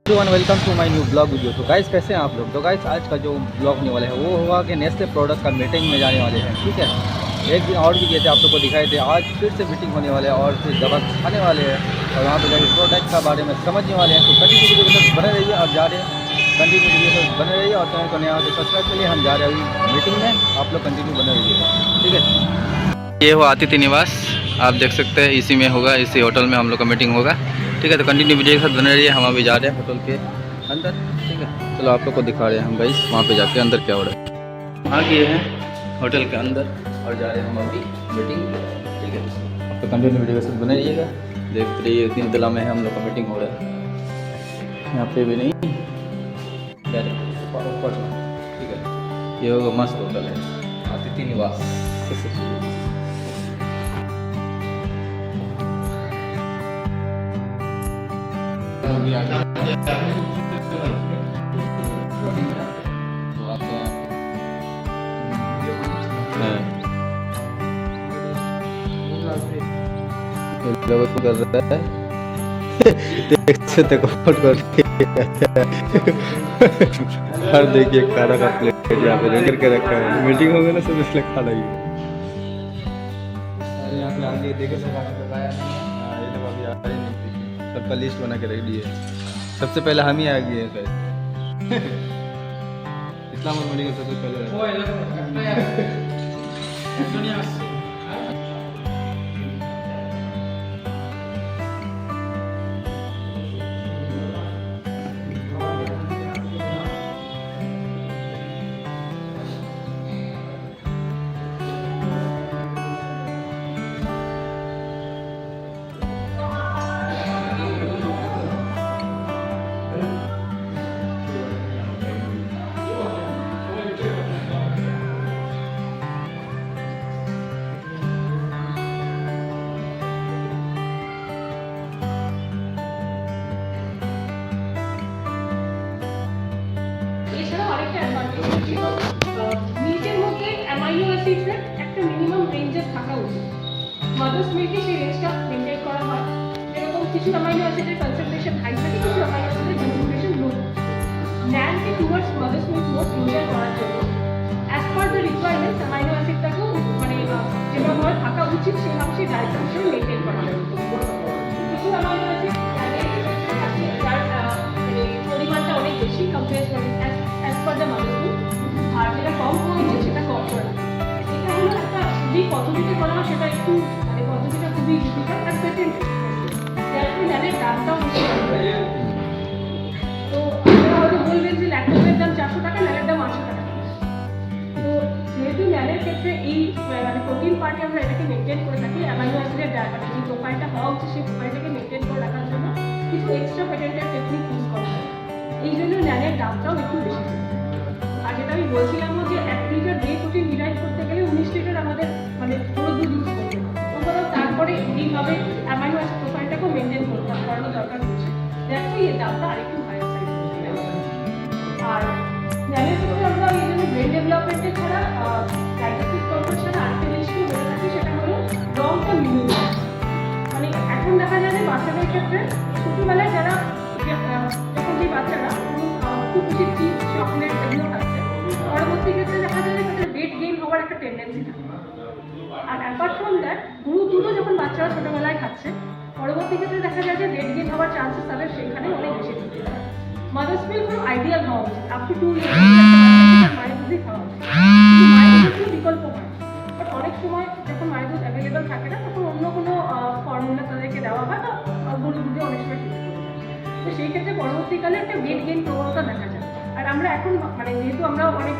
Everyone welcome to my new blog video. तो guys कैसे हैं आप लोग। तो गाइस आज का जो ब्लॉग होने वाला है वो होगा कि नेस्ले प्रोडक्ट का मीटिंग में जाने वाले हैं। ठीक है, एक दिन और भी किए थे, आप लोग को दिखाए थे। आज फिर से मीटिंग होने वाले हैं और फिर दवा खाने वाले हैं और वहाँ पर जाकर प्रोडक्ट का बारे में समझने वाले हैं। तो कंटिन्यू वीडियो के साथ बने रहिए और जा रहे हैं, कंटिन्यू वीडियो के साथ बने रहिए और चैनल को नया हो तो सब्सक्राइब के लिए हम जा रहे हैं अभी मीटिंग में। आप लोग कंटिन्यू बने रहिए, ठीक है। ये हो अतिथि निवास, आप देख सकते हैं इसी में होगा, इसी होटल में हम लोग का मीटिंग होगा। ठीक है, तो कंटिन्यू वीडियो के साथ बने रहिए। हम अभी जा रहे हैं होटल के अंदर। ठीक है, चलो आप लोग को दिखा रहे हैं हम गाइस वहाँ पे जाके अंदर क्या हो रहा है। आ गए हैं होटल के अंदर और जा रहे हैं हम अभी मीटिंग। ठीक है, आप तो कंटिन्यू वीडियो के साथ बने रहिएगा। देखते रहिए, 3 तला में है हम लोग का मीटिंग हो रहा है। यहाँ पे भी नहीं, ऊपर में। ठीक है, ये होगा मस्त होटल है, अतिथि निवास। कर रहा है देख सकते हर देखिए खाना का प्लेट यहाँ पे लेकर के रखा है। मीटिंग हो गई ना, सब इसलिए खा रही है। यहाँ पे आगे देखे सबका लिस्ट बना के रख दिए। सबसे पहले हम ही आ गए शायद। इस्लाम और मेडिकल सबसे पहले মিল্কের মধ্যে অ্যামাইনো অ্যাসিডসের একটা মিনিমাম রেঞ্জে থাকা উচিত। মাদার্স মিল্কে সেই রেঞ্জটা মেনটেন করা হয়। যেরকম কিছু অ্যামাইনো অ্যাসিডের কনসেন্ট্রেশন হাই থাকে, কিছু অ্যামাইনো অ্যাসিডের কনসেন্ট্রেশন লো। ন্যানকে towards mother's milk more user করার জন্য as per the requirements amino অ্যাসিডটাকেও মানে যেভাবে থাকা উচিত সেভাবে সেই ডায়েট হিসেবে মেনটেন করা হয়। কিছু অ্যামাইনো অ্যাসিড যার পরিমাণটা অনেক বেশি কম্পেয়ার করে as per the mother's milk, আর যেটা কম হয়েছে সেটা কম করা। এটা হলো একটা যে পদ্ধতিতে করা হয় সেটা একটু মানে পদ্ধতিটা খুবই ডিফিকাল্ট আর পেটেন্ট, যার ফলে ল্যাবের দামটাও বেশি। তো আপনারা হয়তো বলবেন যে ল্যাকটোজের দাম 400 টাকা, ল্যাবের দাম 800 টাকা। তো যেহেতু ল্যাবের ক্ষেত্রে এই মানে প্রোটিন পার্টে আমরা এটাকে মেনটেন করে থাকি, অ্যামাইনো অ্যাসিডের মানে যে প্রোফাইলটা হওয়া উচিত সেই প্রোফাইলটাকে মেনটেন করে রাখার জন্য কিছু এক্সট্রা পেটেন্টের টেকনিক ইউজ করা হয়। এই জন্য ল্যাবের দামটাও একটু বেশি। আর যেটা আমি বলছিলাম যে 1 লিটার ডে প্রোটিন ডিরাইভ করতে গেলে 19 লিটার আমাদের মানে পুরো দুধ ইউজ করতে হবে। ওগুলো তারপরে এইভাবে অ্যামাইনো অ্যাসিড প্রোফাইলটাকেও মেনটেন করানো দরকার হচ্ছে। দেখো এই দামটা আরেকটু হায়ার সাইড। আর ন্যানের ক্ষেত্রে আমরা এই জন্য ব্রেন ডেভেলপমেন্টে ছাড়া ডায়াবেটিক কন্ট্রোল ছাড়া আরেকটা জিনিসকে বলে থাকি, সেটা হলো লং টার্ম ইমিউনিটি। মানে এখন দেখা যায় যে বাচ্চাদের ক্ষেত্রে ছোটোবেলায় যারা যখন যে বাচ্চারা খুব বেশি চিপস চকলেট এগুলো খাচ্ছে, পরবর্তী ক্ষেত্রে দেখা যায় যে তাদের ওয়েট গেইন হওয়ার একটা টেন্ডেন্সি থাকে। আর অ্যাপার্ট ফ্রম দ্যাট দুধও যখন বাচ্চারা ছোটোবেলায় খাচ্ছে, পরবর্তী ক্ষেত্রে দেখা যায় যে ওয়েট গেইন হওয়ার চান্সেস তাদের সেখানে অনেক বেশি থাকে। মাদার্স মিল্ক হলো আইডিয়াল হওয়া উচিত, আপ টু 2 ইয়ার্স মায়ের দুধই খাওয়া উচিত। কিন্তু মায়ের দুধের বিকল্প হয়, বাট অনেক সময় যখন মায়ের দুধ অ্যাভেলেবেল থাকে না, তখন অন্য কোনো ফর্মুলা তাদেরকে দেওয়া হয় বা গরু দুধে অনেক সময় খেতে হয়। তো সেই ক্ষেত্রে পরবর্তীকালে একটা ওয়েট গেইন প্রবণতা দেখা যায়। আর আমরা এখন মানে যেহেতু আমরা অনেক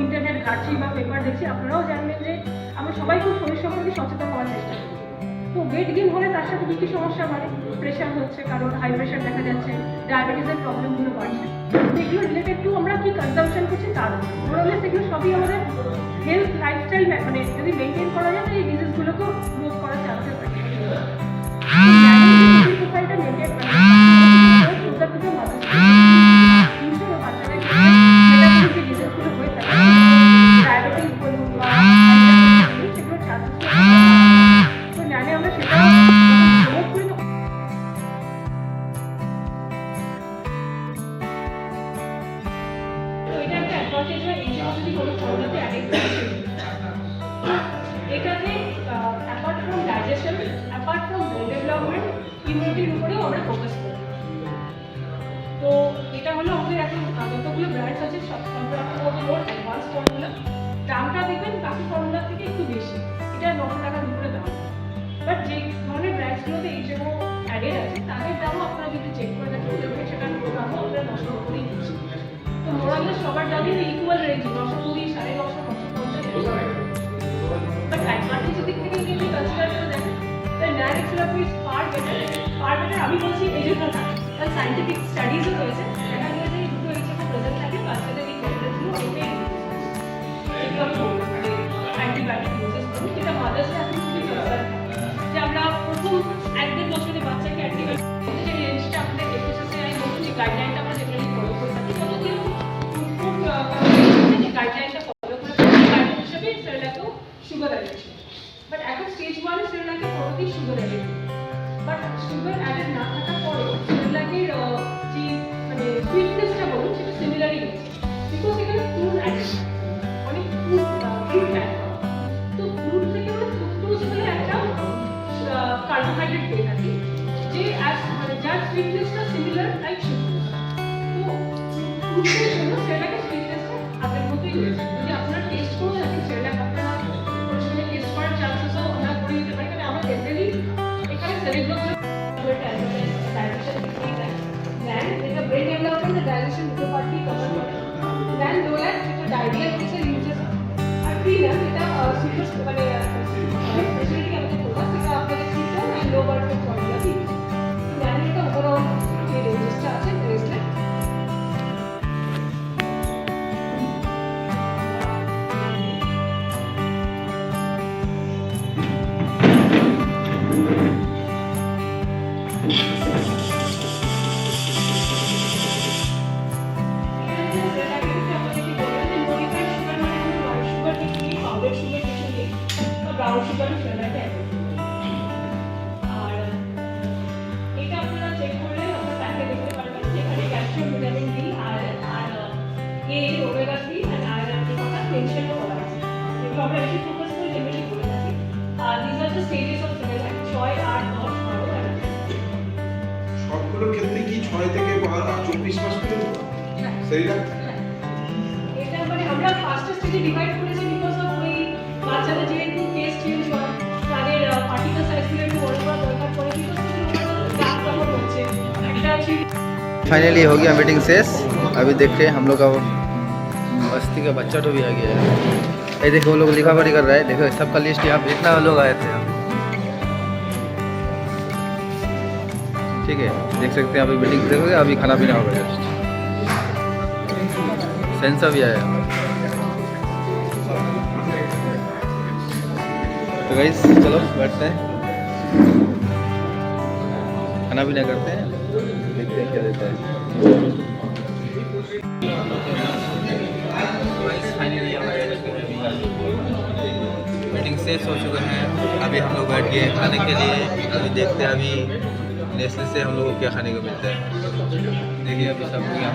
ইন্টারনেট ঘাটছি বা পেপার দেখছি, আপনারাও জানবেন যে আমরা সবাই খুব শরীর সম্পর্কে সচেতন হওয়ার চেষ্টা করি। তো ওয়েট গেইন হলে তার সাথে কী কী সমস্যা বাড়ে? প্রেশার হচ্ছে, কারণ হাই প্রেশার দেখা যাচ্ছে, ডায়াবেটিসের প্রবলেমগুলো বাড়ছে। এগুলো রিলেটেড টু আমরা কি কনজাম্পশন করছি তার উপর। ওভারঅল সেগুলো সবই আমাদের হেলথ লাইফস্টাইল মানে যদি মেনটেন করা যায় তো এই ডিজিজগুলোকেও রোধ করার চান্সেস থাকে। প্রোফাইলটা মেনটেন ডায়াবেটিস বলুন বা সেগুলো চান্সেস জানি আমরা সেটা প্রমোট করি। অ্যাডভান্টেজ হয় এই যে যদি কোনো ফর্মুলাতে অ্যাড করে এটাতে apart from digestion, apart from বোন ডেভেলপমেন্ট, ইমিউনিটির উপরেও আমরা ফোকাস করি। তো এটা হলো আমাদের এখন যতগুলো ব্র্যান্ডস আছে সব মোর অ্যাডভান্স ফর্মুলা। দামটা দেখবেন বাকি ফর্মুলার থেকে একটু বেশি, এটা 900 টাকার উপরে দাম। বাট যে ধরনের ব্র্যান্ডসগুলোতে এই যে অ্যাডেড আছে তাদের দামও আপনারা যদি চেক করে দেখেন দেখবেন সেটার দামও আপনারা 900 উপরেই দিচ্ছি। তো মোরালে সবার দামই ইকুয়াল রেঞ্জ, 920, 950, 950। বাট অ্যাডভান্টেজের দিক থেকে যদি কনসিডার করে দেখেন তাহলে ন্যান এক্সেলাপি ইজ ফার বেটার। আমি বলছি এই জন্য না, কারণ সাইন্টিফিক স্টাডিজও হয়েছে, দেখা গেছে এই দুটো এক্সেলাপি প্রেজেন্ট থাকে বাচ্চাদের এই ক্যারেক্টারগুলো অনেকটাই অ্যান্টিবায়োটিক ইউজেস করুন, যেটা মাদার্সরা এখন খুবই কনসার্ন যে আমরা প্রথম 1-1.5 বছরে বাচ্চাকে অ্যান্টিবায়োটিক যে রেঞ্জটা আমাদের এফএসএসআই নতুন যে গাইডলাইনটা আমরা জেনারেলি ফলো করে থাকি ততদিন খুব যে গাইডলাইনটা ফলো করে গাইডলাইন হিসেবে সেরেলাকেও সুগার অ্যাডেড। বাট এখন স্টেজ 1 সেরেলাকে প্রতিদিন sugar added, but sugar added না থাকার পরেও সেরেলাকের যে মানে সুইটনেসটা বলুন সেটা সিমিলারই রয়েছে, বিকজ এখানে ফ্রুট অ্যাডেড, অনেক ফ্রুট অ্যাড। তো ফ্রুট থেকে আমরা ফ্রুক্টোজ বলে একটা কার্বোহাইড্রেট পেয়ে থাকি যে মানে যার সুইটনেসটা সিমিলার লাইক সুগার। তো ফ্রুটের জন্য সেটাকে সুইটনেসটা আগের মতোই রয়েছে। যদি আপনারা টেস্ট করে দেখেন সেটা আপনারা কোনো সময় টেস্ট করার চান্সেসও আমরা করে দিতে পারি, কারণ আমরা জেনারেলি এখানে সেরিব্রাম ডাইজেশন দিকেই দেয়। দেন এটা ব্রেন ডেভেলপমেন্ট ডাইজেশন দুটো পার্টই কভার করে। দেন লোয়ার যেটা ডায়রিয়া কিছু ইউজেস আর প্রিনাম এটা সুপার মানে স্পেশালিটি আমাদের ফোকাস এটা আপনাদের system and low birth formula দিই। দেন এটা ওভারঅল যে রেঞ্জটা আছে ব্রেসলেট ব্রাউন সুগার ফ্লেভারটা অ্যাড করতে আর এটা আপনারা চেক করলে আপনারা প্যাকে দেখতে পারবেন যেখানে ক্যালসিয়াম, ভিটামিন ডি, আয়রন আর এ, ওমেগা 3 আর আয়রন এই কথা মেনশন করা আছে, যেগুলো আমরা বেশি ফোকাস করে জেনারেলি করে থাকি। আর this are the stages of Cerelac 6, 8, 10, 12 আর 18। সবগুলোর ক্ষেত্রে কি 6 থেকে 24 মাস পর্যন্ত সেরেলাক? এটা মানে আমরা ফার্স্ট স্টেজে ডিভাইড করেছি বিকজ অফ ওই বাচ্চাদের যেহেতু টেস্ট চেঞ্জ হয় তাদের পার্টিকেল সাইজগুলো একটু বড় করা দরকার পড়ে, বিকজ দাম কম হচ্ছে একটা फाइनली हो गया मीटिंग शेष। अभी देखते हैं हम लोग का बस्ती का बच्चा तो भी आ गया है। ये देखो वो लोग लिखा पढ़ी कर रहा है, देखो सबका लिस्ट यहाँ पे इतना लोग आए थे। ठीक है, देख सकते हैं अभी मीटिंग देखोगे, अभी खाना पीना होगा जस्ट। सेंसा भी आया। तो गाइस चलो बैठते हैं, खाना पीना करते हैं, देखते हैं क्या देता है। मीटिंग शेष हो चुका है, अभी हम लोग बैठ गए खाने के लिए। अभी देखते हैं अभी नेस्ले से हम लोग को क्या खाने को मिलता है। देखिए अभी सब लोग यहाँ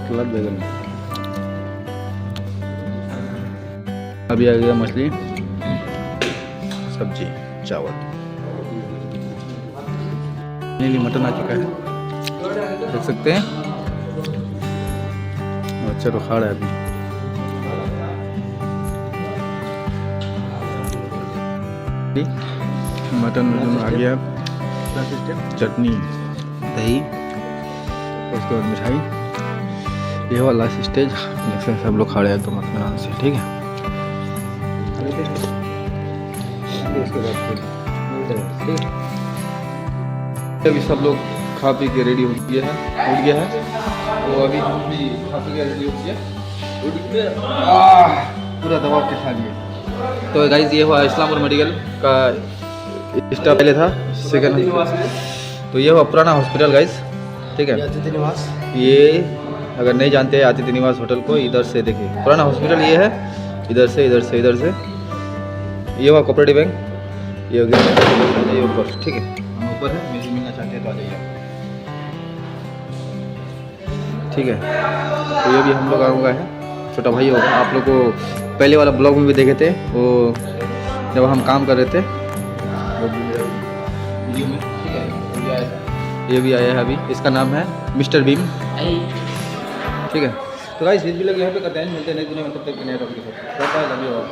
पे बैगन। अभी आ गया मछली, सब्जी, चावल। नहीं मटन आ चुका है, देख सकते हैं। अच्छा तो खा रहा है अभी। मटन आ गया, चटनी, दही, उसके बाद मिठाई। ये वाला लास्ट स्टेज, जैसे सब लोग खा रहे हैं एकदम इत्मीनान से। ठीक है, अभी सब लोग खा पी के रेडी हो गया है, उठ गया है। तो अभी हम भी खा पी के रेडी हो गया, उठ के पूरा दबा के खा लिए। तो गाइस ये हुआ इस्लामपुर मेडिकल का स्टाफ पहले था, सेकंड। तो ये हुआ पुराना हॉस्पिटल गाइस। ठीक है, ये अगर नहीं जानते हैं अतिथि निवास होटल को, इधर से देखिए पुराना हॉस्पिटल ये है, इधर से इधर से इधर से। ये हुआ कोऑपरेटिव बैंक, ये हो गया ये ऊपर। ठीक है, ऊपर है, म्यूजिक मिलना चाहते हैं तो आ जाइए आप। ठीक है, तो ये भी हम लोग का है, छोटा भाई होगा। आप लोग को पहले वाला ब्लॉग में भी देखे थे, वो जब हम काम कर रहे थे वो वीडियो में। ठीक है, ये भी आया है अभी, इसका नाम है मिस्टर बीम। ठीक है, तो गाइस इस वीडियो को यहाँ पे करते हैं, मिलते हैं नेक्स्ट वीडियो में, तब तक के नए टॉपिक के साथ। Love you all.